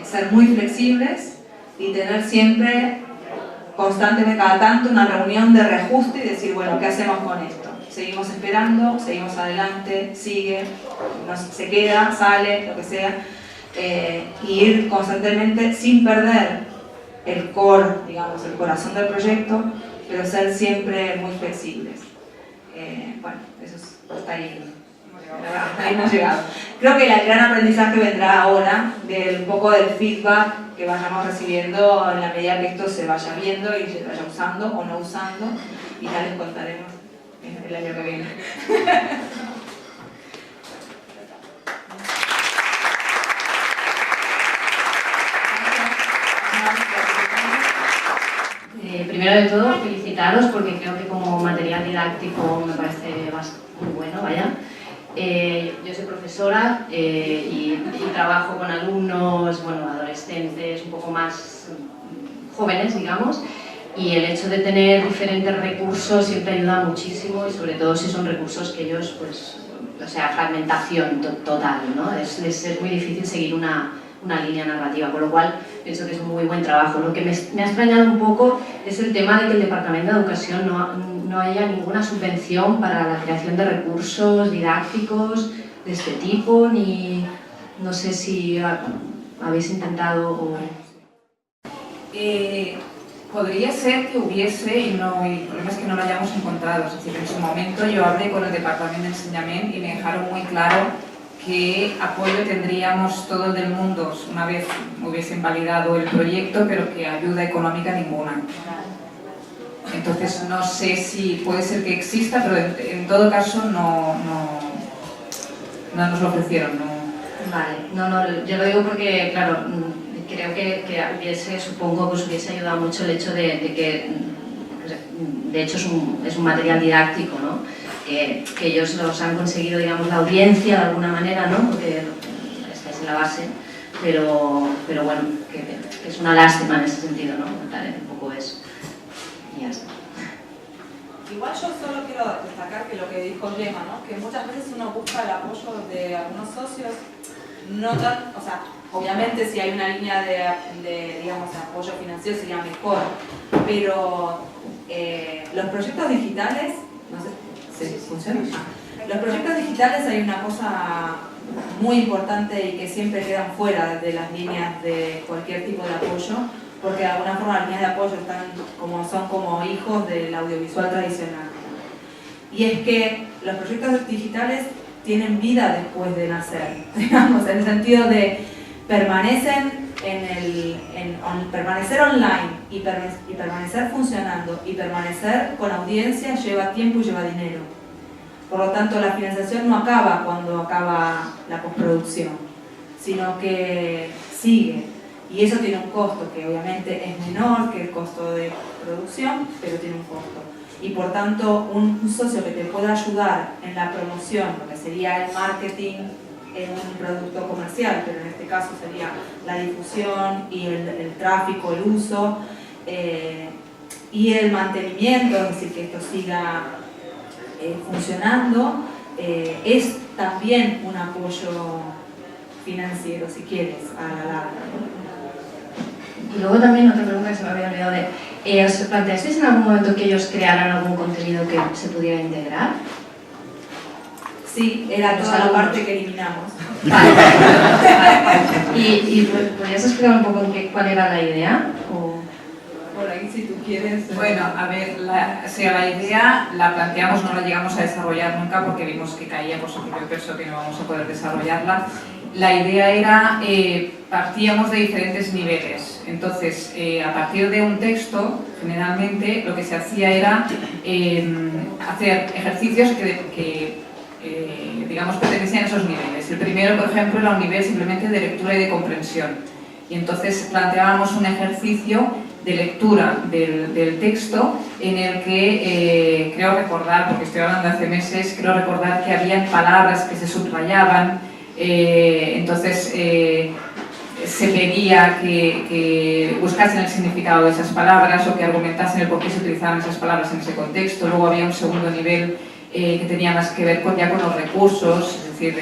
ser muy flexibles y tener siempre, constantemente, cada tanto, una reunión de reajuste y decir, bueno, ¿qué hacemos con esto? Seguimos esperando, seguimos adelante, sigue, se queda, sale, lo que sea, y ir constantemente sin perder el core, digamos, el corazón del proyecto, pero ser siempre muy flexibles. Bueno, eso está ahí. Ahí hemos llegado. Creo que el gran aprendizaje vendrá ahora un poco del feedback que vayamos recibiendo en la medida que esto se vaya viendo y se vaya usando o no usando, y ya les contaremos el año que viene. Primero de todo, felicitaros porque creo que como material didáctico me parece muy bueno, vaya. Yo soy profesora y trabajo con alumnos, bueno, adolescentes, un poco más jóvenes, digamos, y el hecho de tener diferentes recursos siempre ayuda muchísimo, y sobre todo si son recursos que ellos, pues, o sea, fragmentación total, ¿no? Es muy difícil seguir una línea narrativa, con lo cual pienso que es un muy buen trabajo. Lo que me ha extrañado un poco es el tema de que el Departamento de Educación no haya ninguna subvención para la creación de recursos didácticos de este tipo, ni no sé si habéis intentado o... Podría ser que hubiese, y el problema es que no lo hayamos encontrado. Es decir, en su momento yo hablé con el Departamento de Enseñamiento y me dejaron muy claro qué apoyo tendríamos todo el del mundo una vez hubiesen validado el proyecto, pero que ayuda económica ninguna. Entonces no sé si puede ser que exista, pero en todo caso no nos lo ofrecieron. Vale, yo lo digo porque, claro, creo que supongo que os hubiese ayudado mucho el hecho de que, de hecho, es un material didáctico, ¿no? Que ellos los han conseguido, digamos, la audiencia de alguna manera, ¿no? Porque esta es la base, pero bueno, que es una lástima en ese sentido, ¿no? Un poco eso. Y ya está. Igual yo solo quiero destacar que lo que dijo Gemma, ¿no? Que muchas veces uno busca el apoyo de algunos socios, no tan, o sea, obviamente si hay una línea de digamos, apoyo financiero sería mejor, pero los proyectos digitales, no sé, ¿sí funciona? Los proyectos digitales hay una cosa muy importante y que siempre quedan fuera de las líneas de cualquier tipo de apoyo, porque de alguna forma las líneas de apoyo son como hijos del audiovisual tradicional. Y es que los proyectos digitales tienen vida después de nacer, digamos, en el sentido de permanecen permanecer online y permanecer funcionando y permanecer con audiencia lleva tiempo y lleva dinero. Por lo tanto, la financiación no acaba cuando acaba la postproducción, sino que sigue. Y eso tiene un costo que obviamente es menor que el costo de producción, pero tiene un costo. y por tanto un socio que te pueda ayudar en la promoción, lo que sería el marketing en un producto comercial, pero en este caso sería la difusión y el tráfico, el uso y el mantenimiento, es decir, que esto siga funcionando, es también un apoyo financiero, si quieres, a la larga. Y luego también otra pregunta que se me había olvidado de... ¿os planteasteis en algún momento que ellos crearan algún contenido que se pudiera integrar? Sí, era toda la parte que eliminamos. Vale. ¿Y podrías explicar un poco cuál era la idea? Por ahí, si tú quieres. Bueno, a ver, la idea la planteamos, no la llegamos a desarrollar nunca porque vimos que caía por su propio peso, que no vamos a poder desarrollarla. La idea era, partíamos de diferentes niveles, entonces a partir de un texto, generalmente lo que se hacía era hacer ejercicios que digamos, pertenecían a esos niveles. El primero, por ejemplo, era un nivel simplemente de lectura y de comprensión. Y entonces planteábamos un ejercicio de lectura del texto en el que creo recordar, porque estoy hablando de hace meses, creo recordar que había palabras que se subrayaban, entonces se pedía que buscasen el significado de esas palabras o que argumentasen el por qué se utilizaban esas palabras en ese contexto. Luego había un segundo nivel que tenía más que ver ya con los recursos, es decir,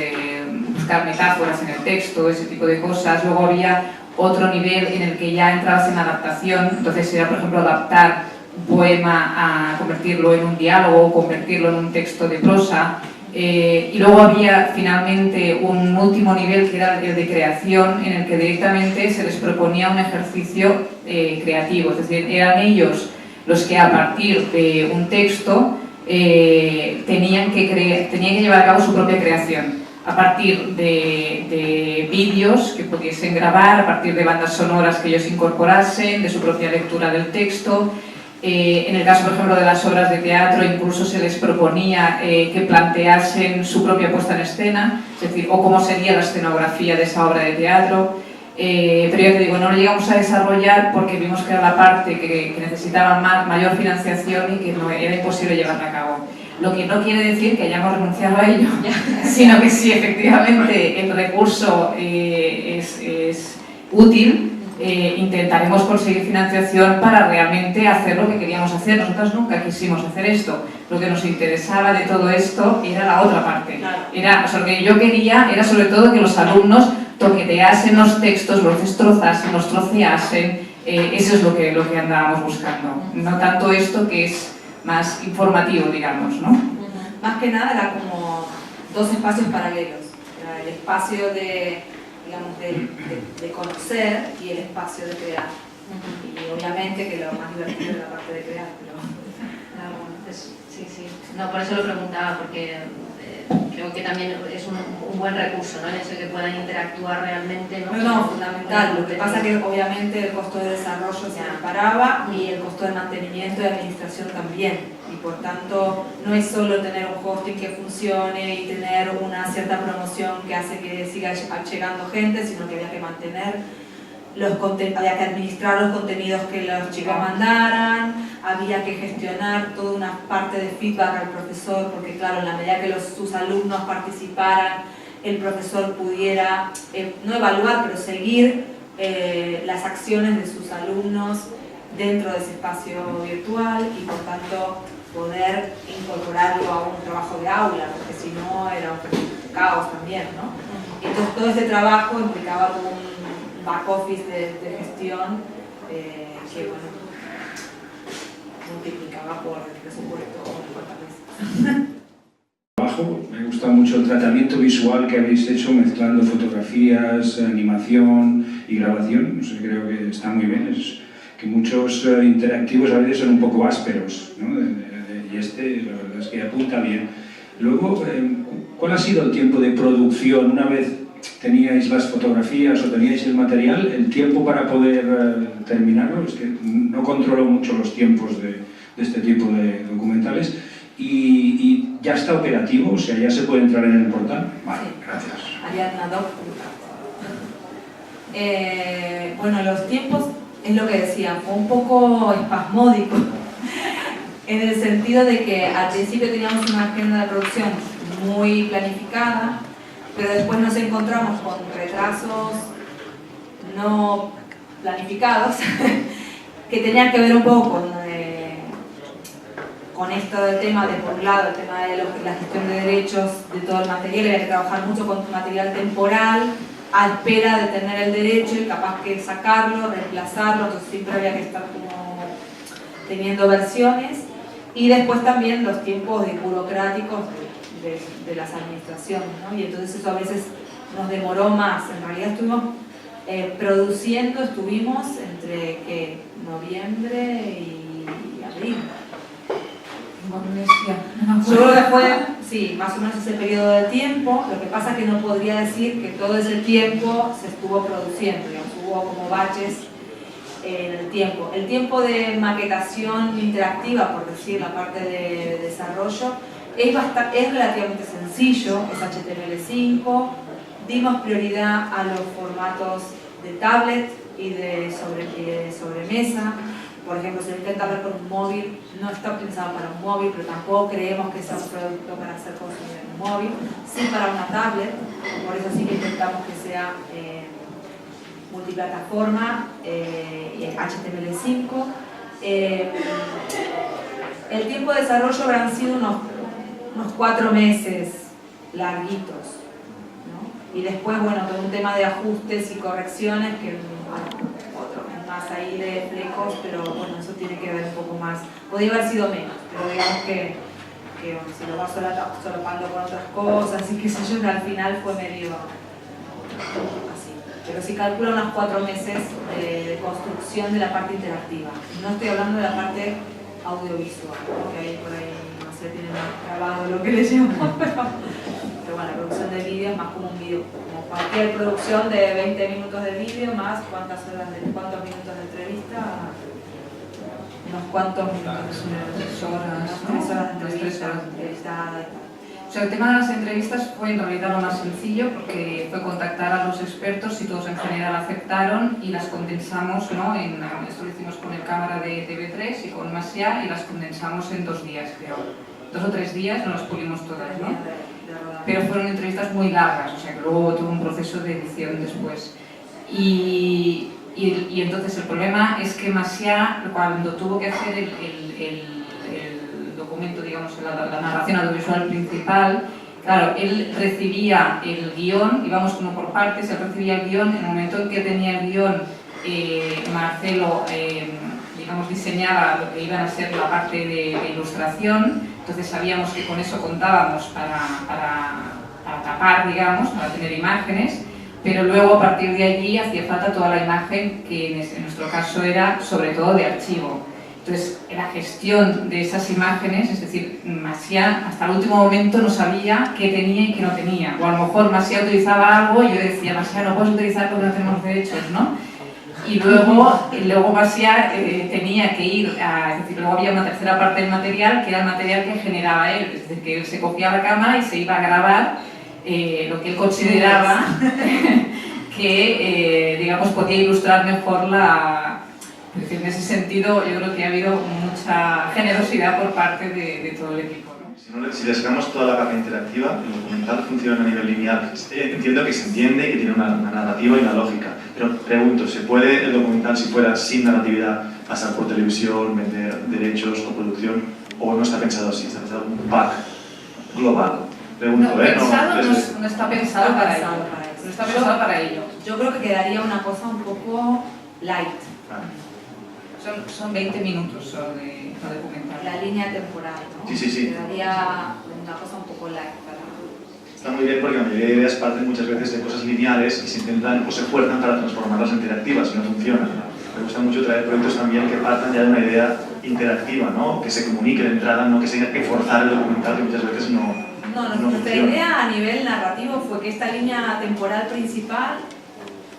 buscar metáforas en el texto, ese tipo de cosas. Luego había otro nivel en el que ya entrabas en adaptación, entonces era, por ejemplo, adaptar un poema a convertirlo en un diálogo o convertirlo en un texto de prosa. Y luego había finalmente un último nivel que era el de creación, en el que directamente se les proponía un ejercicio creativo, es decir, eran ellos los que a partir de un texto tenían que llevar a cabo su propia creación, a partir de vídeos que pudiesen grabar, a partir de bandas sonoras que ellos incorporasen, de su propia lectura del texto. En el caso, por ejemplo, de las obras de teatro, incluso se les proponía que planteasen su propia puesta en escena, es decir, o cómo sería la escenografía de esa obra de teatro. Pero ya te digo, no lo llegamos a desarrollar porque vimos que era la parte que necesitaba mayor financiación y que no era imposible llevarla a cabo. Lo que no quiere decir que hayamos renunciado a ello, sino que si efectivamente el recurso es útil, intentaremos conseguir financiación para realmente hacer lo que queríamos hacer. Nosotros nunca quisimos hacer esto. Lo que nos interesaba de todo esto era la otra parte. O sea, lo que yo quería era sobre todo que los alumnos toqueteasen los textos, los destrozasen, los troceasen. Eso es lo que andábamos buscando. No tanto esto que es más informativo, digamos, ¿no? Más que nada era como dos espacios paralelos. Era el espacio de conocer y el espacio de crear. Y obviamente que lo más divertido es la parte de crear, pero... Sí. No, por eso lo preguntaba, porque creo que también es un buen recurso, ¿no? En eso de que puedan interactuar realmente, ¿no? No, fundamental. Lo que pasa es que obviamente el costo de desarrollo se disparaba y el costo de mantenimiento y administración también. Y por tanto, no es solo tener un hosting que funcione y tener una cierta promoción que hace que siga llegando gente, sino que había que mantener había que administrar los contenidos que los chicos mandaran, había que gestionar toda una parte de feedback al profesor, porque claro, en la medida que sus alumnos participaran, el profesor pudiera, no evaluar, pero seguir las acciones de sus alumnos dentro de ese espacio virtual y por tanto poder incorporarlo a un trabajo de aula, porque si no era un caos también, ¿no? Entonces todo ese trabajo implicaba un back office de gestión que bueno, multiplicaba por el presupuesto cuantas veces. Me gusta mucho el tratamiento visual que habéis hecho mezclando fotografías, animación y grabación. No sé, creo que está muy bien. Es que muchos interactivos a veces son un poco ásperos, ¿no? Y la verdad es que apunta bien. Luego, ¿cuál ha sido el tiempo de producción? Una vez teníais las fotografías o teníais el material, el tiempo para poder terminarlo. Es que no controlo mucho los tiempos de este tipo de documentales. Y ya está operativo, o sea, ya se puede entrar en el portal. Vale, gracias. Bueno, los tiempos, es lo que decía, fue un poco espasmódico, en el sentido de que al principio teníamos una agenda de producción muy planificada, pero después nos encontramos con retrasos no planificados que tenían que ver un poco con esto del tema de, por un lado, el tema de la gestión de derechos de todo el material. Había que trabajar mucho con material temporal a espera de tener el derecho y capaz que sacarlo, reemplazarlo, entonces siempre había que estar como teniendo versiones. Y después también los tiempos burocráticos de las administraciones, ¿no? Y entonces eso a veces nos demoró más. En realidad estuvimos estuvimos entre noviembre y abril. Yo creo que fue, sí, más o menos ese periodo de tiempo. Lo que pasa es que no podría decir que todo ese tiempo se estuvo produciendo, digamos, hubo como baches en el tiempo. El tiempo de maquetación interactiva, por decir, la parte de desarrollo, es relativamente sencillo, es HTML5. Dimos prioridad a los formatos de tablet y de sobremesa. Por ejemplo, si lo intenta ver con un móvil, no está pensado para un móvil, pero tampoco creemos que sea un producto para ser consumido en un móvil, sí para una tablet, por eso sí que intentamos que sea multiplataforma y HTML5. El tiempo de desarrollo habrán sido unos 4 meses larguitos, ¿no? Y después, bueno, todo un tema de ajustes y correcciones que más ahí de flecos, pero bueno, eso tiene que ver un poco más. Podría haber sido menos, pero digamos que bueno, si lo vas solapando con otras cosas y qué sé yo, que al final fue medio así. Pero sí calculo unos 4 meses de construcción de la parte interactiva. No estoy hablando de la parte audiovisual, ¿no? Que ahí por ahí no sé, tienen más grabado lo que les llamo, pero bueno, la producción de vídeo es más como un vídeo. Cualquier producción de 20 minutos de vídeo más cuántos minutos de entrevista, unos cuantos minutos, 3 horas de entrevista. O sea, el tema de las entrevistas fue en realidad lo más sencillo porque fue contactar a los expertos y todos en general aceptaron y las condensamos, ¿no? Esto lo hicimos con el cámara de TV3 y con Masia y las condensamos en 2 días, creo. 2 o 3 días no las pulimos todas, ¿no? Pero fueron entrevistas muy largas, o sea que luego tuvo un proceso de edición después. Y entonces el problema es que Masia, cuando tuvo que hacer el documento, digamos, la narración audiovisual principal, claro, él recibía el guión, íbamos como por partes, él recibía el guión, en el momento en que tenía el guión, Marcelo, digamos, diseñaba lo que iban a ser la parte de ilustración. Entonces sabíamos que con eso contábamos para tapar, digamos, para tener imágenes, pero luego a partir de allí hacía falta toda la imagen que en nuestro caso era sobre todo de archivo. Entonces la gestión de esas imágenes, es decir, Masia hasta el último momento no sabía qué tenía y qué no tenía. O a lo mejor Masia utilizaba algo y yo decía, Masia, no puedes utilizar porque no tenemos derechos, ¿no? Y luego Masia tenía que ir es decir, luego había una tercera parte del material que era el material que generaba él, es decir, que él se cogía la cámara y se iba a grabar lo que él consideraba que, digamos, podía ilustrar mejor es decir, en ese sentido yo creo que ha habido mucha generosidad por parte de todo el equipo, ¿no? Si le sacamos toda la parte interactiva, el documental funciona a nivel lineal. Entiendo que se entiende y que tiene una narrativa y una lógica, pero pregunto, ¿se puede el documental, si fuera sin narratividad, pasar por televisión, vender derechos o producción? ¿O no está pensado así? ¿Está pensado un pack global? Pregunto, no está pensado para ello. No está pensado para ello. Yo creo que quedaría una cosa un poco light. Son 20 minutos solo de documental. La línea temporal, ¿no? Sí. Quedaría una cosa un poco light para... Está muy bien porque la mayoría de ideas parten muchas veces de cosas lineales y se intentan o se esfuerzan para transformarlas en interactivas y no funcionan. Me gusta mucho traer proyectos también que partan ya de una idea interactiva, ¿no? Que se comunique de entrada, no que se tenga que forzar el documental, que muchas veces no nuestra idea a nivel narrativo fue que esta línea temporal principal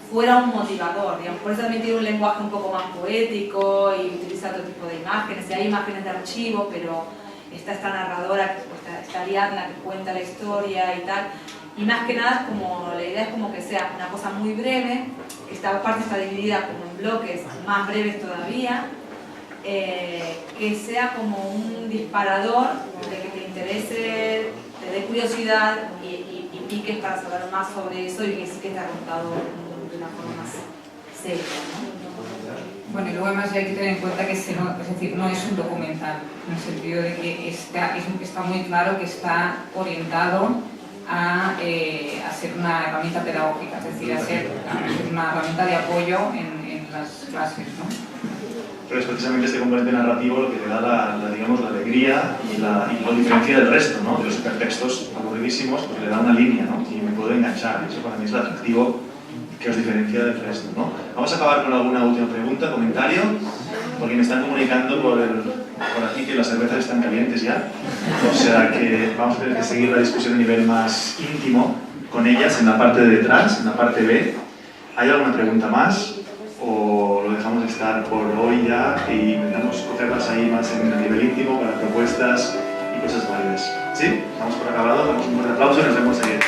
fuera un motivador, digamos. Por eso también tiene un lenguaje un poco más poético y utiliza otro tipo de imágenes. Y hay imágenes de archivo, pero está esta narradora, esta Ariadna que cuenta la historia y tal. Y más que nada, la idea es como que sea una cosa muy breve, que esta parte está dividida como en bloques más breves todavía, que sea como un disparador de que te interese, te dé curiosidad y piques para saber más sobre eso y que sí que te ha contado de una forma más seria, ¿no? Bueno, y luego además hay que tener en cuenta que es decir, no es un documental, en el sentido de que está muy claro que está orientado a ser una herramienta pedagógica, es decir, a ser una herramienta de apoyo en las clases, ¿no? Pero es precisamente este componente narrativo lo que le da digamos, la alegría y lo diferencia del resto, ¿no? De los hipertextos aburridísimos, pues le da una línea, ¿no? Y me puedo enganchar, eso para mí es lo atractivo que os diferencia del resto, ¿no? Vamos a acabar con alguna última pregunta, comentario, porque me están comunicando por aquí que las cervezas están calientes ya, o sea que vamos a tener que seguir la discusión a nivel más íntimo con ellas en la parte de detrás, en la parte B. ¿Hay alguna pregunta más? ¿O lo dejamos estar por hoy ya y intentamos cogerlas ahí más en el nivel íntimo para propuestas y cosas válidas? ¿Sí? Damos por acabado, damos un fuerte aplauso y nos vemos ahí.